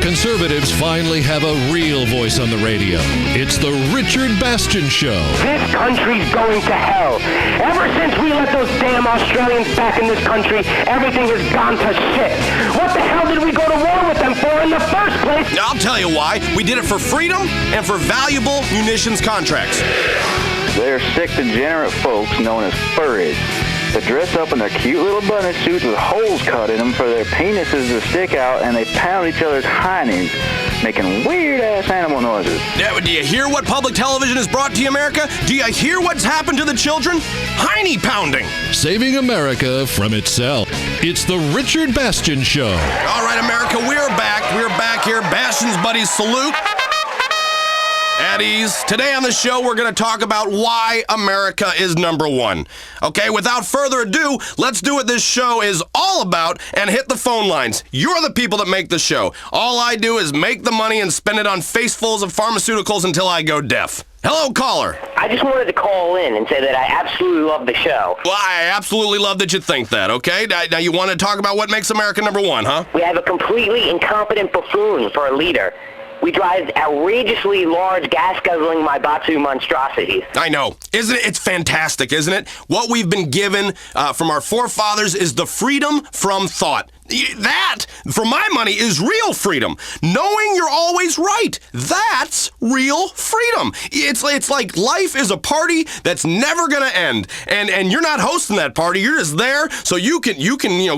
Conservatives finally have a real voice on the radio. It's the Richard Bastion Show. This country's going to hell. Ever since we let those damn Australians back in this country, everything has gone to shit. What the hell did we go to war with them for in the first place? I'll tell you why. We did it for freedom and for valuable munitions contracts. They're sick, degenerate folks known as furries that dress up in their cute little bunny suits with holes cut in them for their penises to stick out, and they pound each other's heinies, making weird-ass animal noises. Yeah, do you hear what public television has brought to you, America? Do you hear what's happened to the children? Heiny pounding. Saving America from itself. It's the Richard Bastion Show. All right, America, we're back. We're back here. Bastion's buddies salute. At ease. Today on the show, we're going to talk about why America is number one. Okay, without further ado, let's do what this show is all about and hit the phone lines. You're the people that make the show. All I do is make the money and spend it on facefuls of pharmaceuticals until I go deaf. Hello, caller. I just wanted to call in and say that I absolutely love the show. Well, I absolutely love that you think that, okay? Now you want to talk about what makes America number one, huh? We have a completely incompetent buffoon for a leader. We drive outrageously large, gas-guzzling Maibatsu monstrosities. I know. Isn't it? It's fantastic, isn't it? What we've been given from our forefathers is the freedom from thought. That, for my money, is real freedom. Knowing you're always right. That's real freedom. It's like life is a party that's never gonna end, and you're not hosting that party. You're just there so you can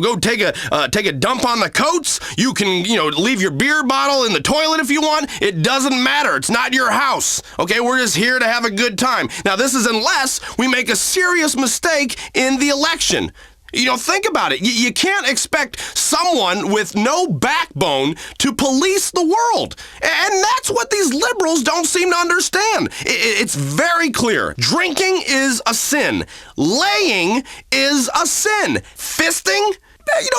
go take a dump on the coats. You can leave your beer bottle in the toilet if you want. It doesn't matter. It's not your house. Okay, we're just here to have a good time. Now this is unless we make a serious mistake in the election. Think about it. You can't expect someone with no backbone to police the world. And that's what these liberals don't seem to understand. It's very clear. Drinking is a sin. Laying is a sin. Fisting?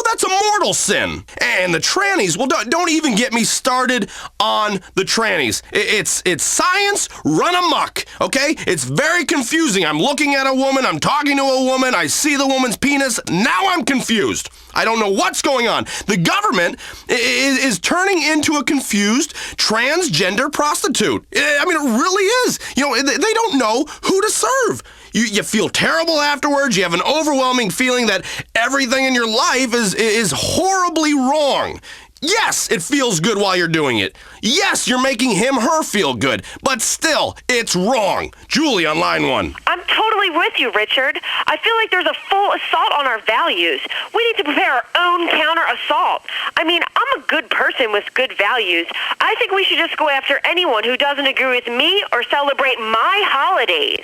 That's a mortal sin. And the trannies, well, don't even get me started on the trannies. It's science run amok, okay? It's very confusing. I'm looking at a woman, I'm talking to a woman, I see the woman's penis, now I'm confused. I don't know what's going on. The government is turning into a confused transgender prostitute. I mean, it really is. They don't know who to serve. You feel terrible afterwards. You have an overwhelming feeling that everything in your life is horribly wrong. Yes, it feels good while you're doing it. Yes, you're making her feel good. But still, it's wrong. Julie on line 1. I'm totally with you, Richard. I feel like there's a full assault on our values. We need to prepare our own counter-assault. I mean, I'm a good person with good values. I think we should just go after anyone who doesn't agree with me or celebrate my holidays.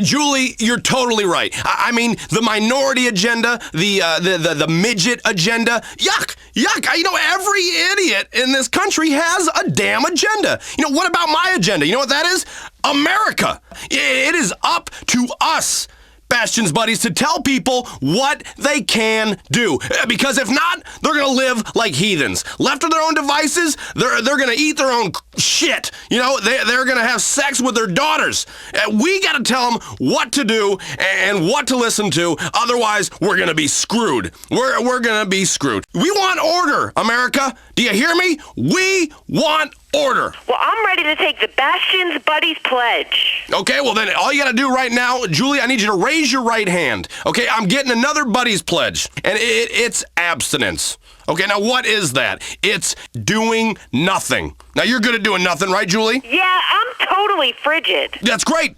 Julie, you're totally right. I mean, the minority agenda, the midget agenda, yuck. Every idiot in this country has a damn agenda. What about my agenda? You know what that is? America. It is up to us, Bastion's buddies, to tell people what they can do. Because if not, they're going to live like heathens. Left to their own devices, they're going to eat their own shit. They're going to have sex with their daughters. We got to tell them what to do and what to listen to. Otherwise, we're going to be screwed. We're going to be screwed. We want order, America. Do you hear me? We want order. Well, I'm ready to take the Bastion's Buddies Pledge. Okay, well then all you gotta do right now, Julie, I need you to raise your right hand. Okay, I'm getting another Buddies Pledge, and it's abstinence. Okay, now what is that? It's doing nothing. Now you're good at doing nothing, right, Julie? Yeah, I'm totally frigid. That's great.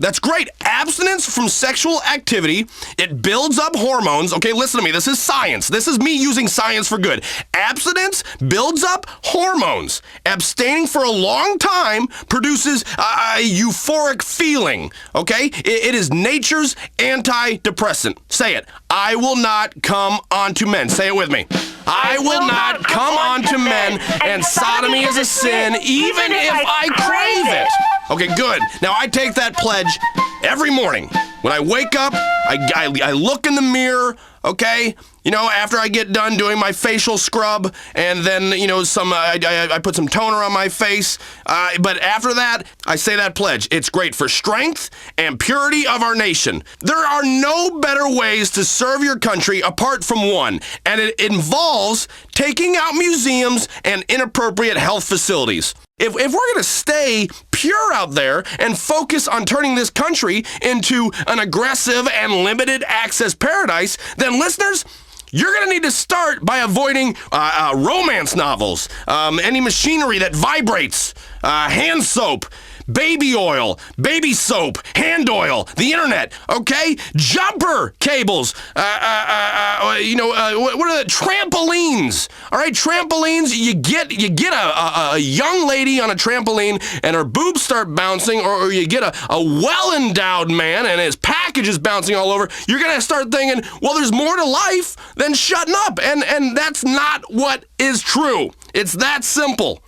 Abstinence from sexual activity, it builds up hormones. Okay, listen to me. This is science. This is me using science for good. Abstinence builds up hormones. Abstaining for a long time produces a euphoric feeling. Okay? It is nature's antidepressant. Say it. I will not come onto men. Say it with me. I will not come onto men, and sodomy is a sin, even if I crave it. Okay, good. Now, I take that pledge every morning. When I wake up, I look in the mirror, okay? After I get done doing my facial scrub and then, I put some toner on my face. But after that, I say that pledge. It's great for strength and purity of our nation. There are no better ways to serve your country apart from one, and it involves taking out museums and inappropriate health facilities. If we're going to stay pure out there and focus on turning this country into an aggressive and limited access paradise, then listeners, you're going to need to start by avoiding romance novels, any machinery that vibrates, hand soap, baby oil, baby soap, hand oil, the internet, okay? Jumper cables, what are the trampolines? All right, trampolines, you get a young lady on a trampoline and her boobs start bouncing, or you get a well-endowed man and his package is bouncing all over. You're going to start thinking, well, there's more to life than shutting up, and that's not what is true. It's that simple.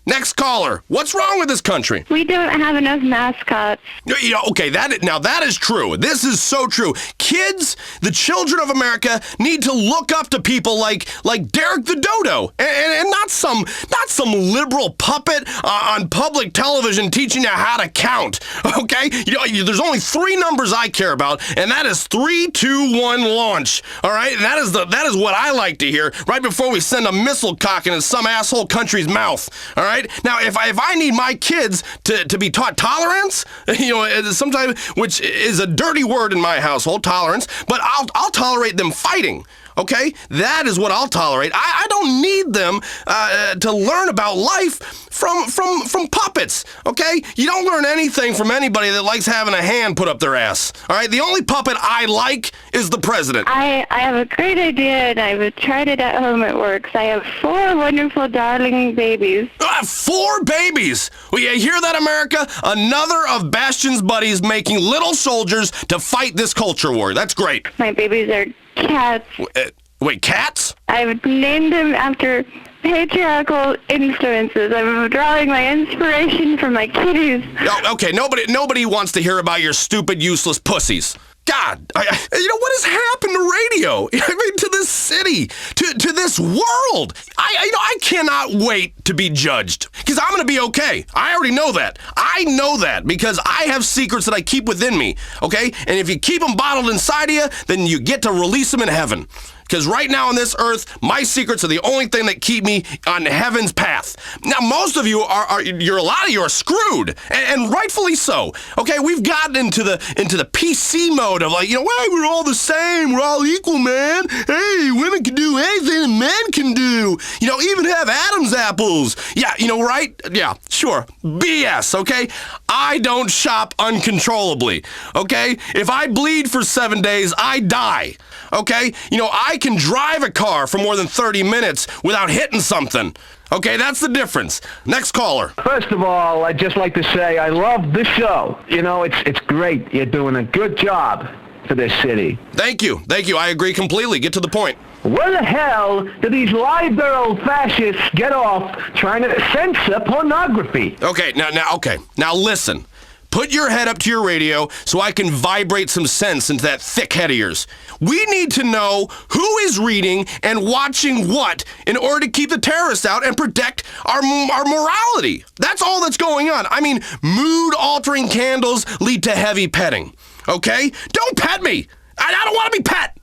Next caller. What's wrong with this country? We don't have enough mascots. Okay, that is true. This is so true. Kids, the children of America, need to look up to people like Derek the Dodo, and not some liberal puppet on public television teaching you how to count. Okay, there's only 3 numbers I care about, and that is 3, 2, 1, launch. All right, and that is what I like to hear right before we send a missile cock into some asshole country's mouth. All right. Now, if I need my kids to be taught tolerance, sometimes, which is a dirty word in my household, tolerance, but I'll tolerate them fighting. Okay, that is what I'll tolerate. I don't need them to learn about life from puppets. Okay, you don't learn anything from anybody that likes having a hand put up their ass. All right, the only puppet I like is the president. I have a great idea, and I've tried it at home. It works. I have 4 wonderful, darling babies. 4 babies? Well, you hear that, America? Another of Bastion's buddies making little soldiers to fight this culture war. That's great. My babies are cats. Wait, cats? I've named them after patriarchal influences. I'm drawing my inspiration from my kitties. Okay, nobody wants to hear about your stupid, useless pussies. God, what has happened to radio? I mean, to this city, to this world. I cannot wait to be judged, because I'm going to be okay. I already know that. I know that because I have secrets that I keep within me, okay? And if you keep them bottled inside of you, then you get to release them in heaven. Because right now on this earth, my secrets are the only thing that keep me on heaven's path. Now, most of you a lot of you are screwed, and rightfully so. Okay, we've gotten into the PC mode of we're all the same, we're all equal, man. Hey, women can do anything men can do. Even have Adam's apples. Yeah, right? Yeah, sure. BS, okay? I don't shop uncontrollably, okay? If I bleed for 7 days, I die. Okay? I can drive a car for more than 30 minutes without hitting something. Okay, that's the difference. Next caller. First of all, I'd just like to say I love this show. It's great. You're doing a good job for this city. Thank you. I agree completely. Get to the point. Where the hell do these liberal fascists get off trying to censor pornography? Okay, now listen. Put your head up to your radio so I can vibrate some sense into that thick head of yours. We need to know who is reading and watching what in order to keep the terrorists out and protect our morality. That's all that's going on. I mean, mood-altering candles lead to heavy petting. Okay? Don't pet me. I don't want to be pet.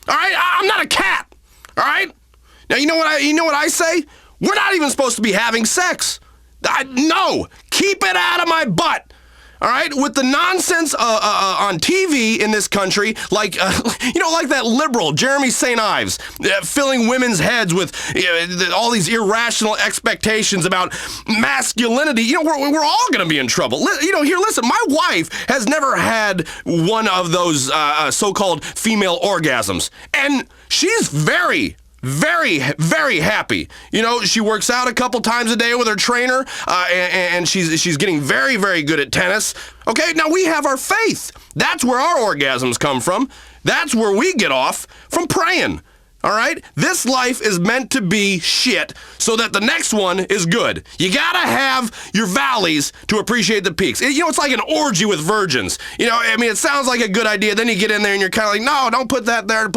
All right? I'm not a cat. All right? Now, you know what I say? We're not even supposed to be having sex. No. Keep it out of my butt. All right, with the nonsense on TV in this country, like that liberal Jeremy St. Ives, filling women's heads with all these irrational expectations about masculinity. We're all going to be in trouble. Here, listen, my wife has never had one of those so-called female orgasms, and she's very, very, very happy. She works out a couple times a day with her trainer, and she's getting very, very good at tennis. Okay, now we have our faith. That's where our orgasms come from. That's where we get off from praying. All right? This life is meant to be shit so that the next one is good. You gotta have your valleys to appreciate the peaks. It's like an orgy with virgins. It sounds like a good idea. Then you get in there and you're kind of like, no, don't put that there.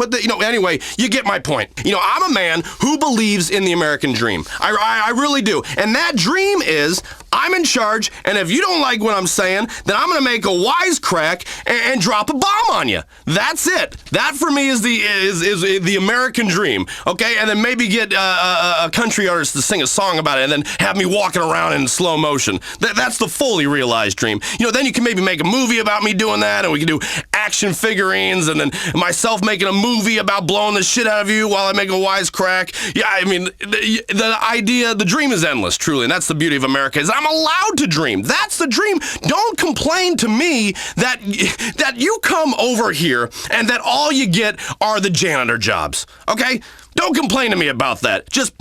Anyway, you get my point. I'm a man who believes in the American dream. I really do. And that dream is I'm in charge, and if you don't like what I'm saying, then I'm going to make a wisecrack and drop a bomb on you. That's it. That for me is the American dream, okay? And then maybe get a country artist to sing a song about it and then have me walking around in slow motion. That's the fully realized dream. Then you can maybe make a movie about me doing that, and we can do action figurines, and then myself making a movie about blowing the shit out of you while I make a wisecrack. Yeah, the idea, the dream is endless, truly, and that's the beauty of America, is I'm allowed to dream. That's the dream. Don't complain to me that you come over here and that all you get are the janitor jobs, okay? Don't complain to me about that. Just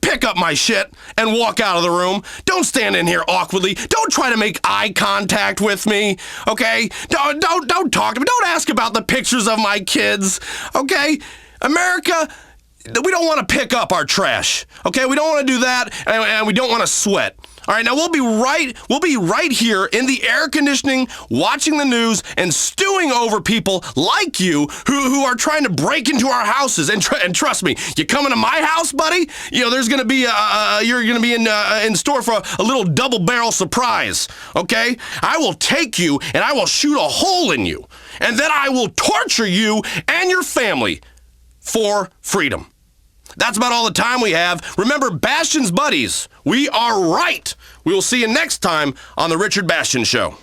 pick up my shit and walk out of the room. Don't stand in here awkwardly. Don't try to make eye contact with me, okay? Don't talk to me. Don't ask about the pictures of my kids, okay? America, we don't want to pick up our trash, okay? We don't want to do that, and we don't want to sweat. All right, now we'll be right here in the air conditioning, watching the news, and stewing over people like you who are trying to break into our houses. And trust me, you coming to my house, buddy? There's gonna be you're gonna be in store for a little double barrel surprise. Okay, I will take you and I will shoot a hole in you, and then I will torture you and your family for freedom. That's about all the time we have. Remember, Bastion's buddies, we are right. We will see you next time on The Richard Bastion Show.